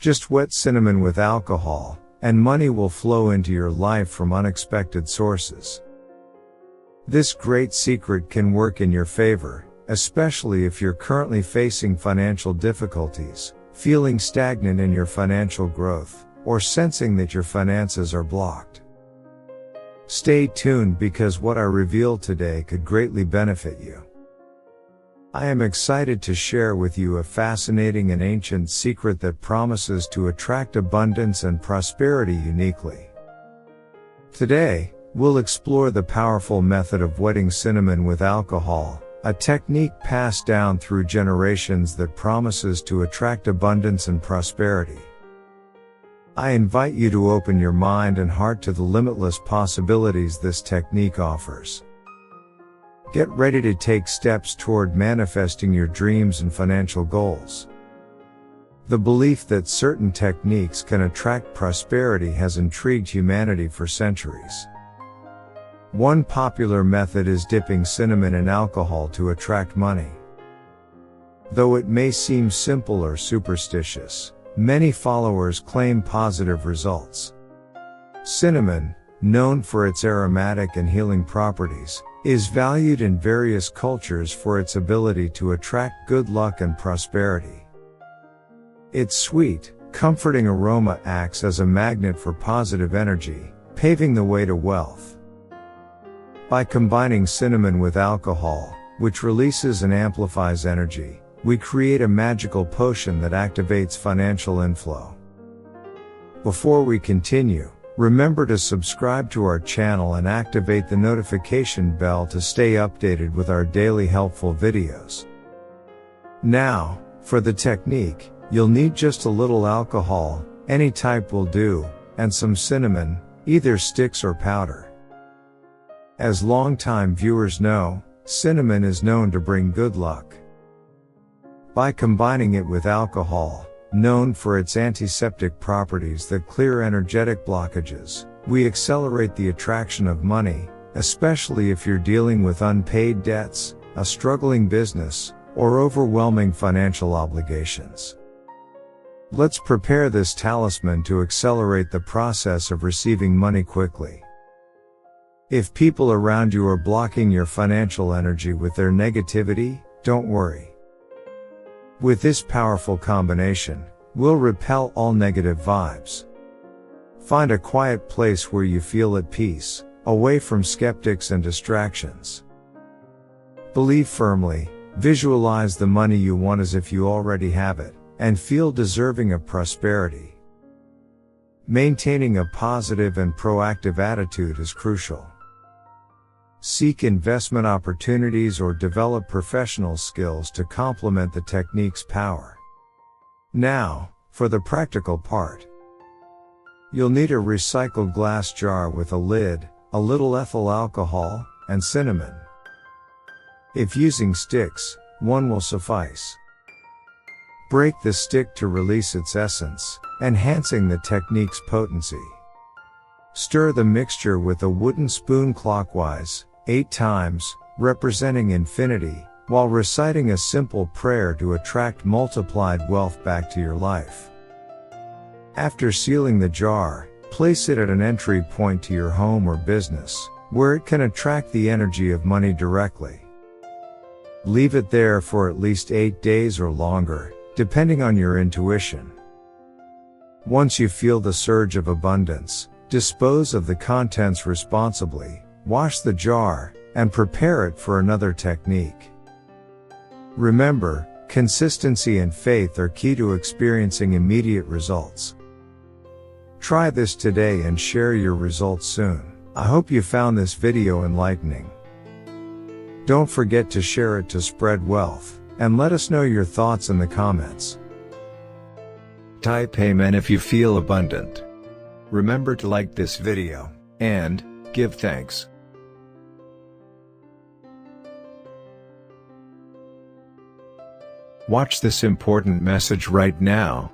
Just wet cinnamon with alcohol, and money will flow into your life from unexpected sources. This great secret can work in your favor, especially if you're currently facing financial difficulties, feeling stagnant in your financial growth, or sensing that your finances are blocked. Stay tuned because what I reveal today could greatly benefit you. I am excited to share with you a fascinating and ancient secret that promises to attract abundance and prosperity uniquely. Today, we'll explore the powerful method of wetting cinnamon with alcohol, a technique passed down through generations that promises to attract abundance and prosperity. I invite you to open your mind and heart to the limitless possibilities this technique offers. Get ready to take steps toward manifesting your dreams and financial goals. The belief that certain techniques can attract prosperity has intrigued humanity for centuries. One popular method is dipping cinnamon in alcohol to attract money. Though it may seem simple or superstitious, many followers claim positive results. Cinnamon, known for its aromatic and healing properties, is valued in various cultures for its ability to attract good luck and prosperity. Its sweet, comforting aroma acts as a magnet for positive energy, paving the way to wealth. By combining cinnamon with alcohol, which releases and amplifies energy, we create a magical potion that activates financial inflow. Before we continue, remember to subscribe to our channel and activate the notification bell to stay updated with our daily helpful videos. Now, for the technique, you'll need just a little alcohol, any type will do, and some cinnamon, either sticks or powder. As longtime viewers know, cinnamon is known to bring good luck. By combining it with alcohol, known for its antiseptic properties that clear energetic blockages, we accelerate the attraction of money, especially if you're dealing with unpaid debts, a struggling business, or overwhelming financial obligations. Let's prepare this talisman to accelerate the process of receiving money quickly. If people around you are blocking your financial energy with their negativity, don't worry. With this powerful combination, we'll repel all negative vibes. Find a quiet place where you feel at peace, away from skeptics and distractions. Believe firmly, visualize the money you want as if you already have it, and feel deserving of prosperity. Maintaining a positive and proactive attitude is crucial. Seek investment opportunities or develop professional skills to complement the technique's power. Now, for the practical part. You'll need a recycled glass jar with a lid, a little ethyl alcohol, and cinnamon. If using sticks, one will suffice. Break the stick to release its essence, enhancing the technique's potency. Stir the mixture with a wooden spoon clockwise, 8 times, representing infinity, while reciting a simple prayer to attract multiplied wealth back to your life. After sealing the jar, place it at an entry point to your home or business, where it can attract the energy of money directly. Leave it there for at least 8 days or longer, depending on your intuition. Once you feel the surge of abundance, dispose of the contents responsibly, wash the jar, and prepare it for another technique. Remember, consistency and faith are key to experiencing immediate results. Try this today and share your results soon. I hope you found this video enlightening. Don't forget to share it to spread wealth, and let us know your thoughts in the comments. Type Amen if you feel abundant. Remember to like this video, and give thanks. Watch this important message right now.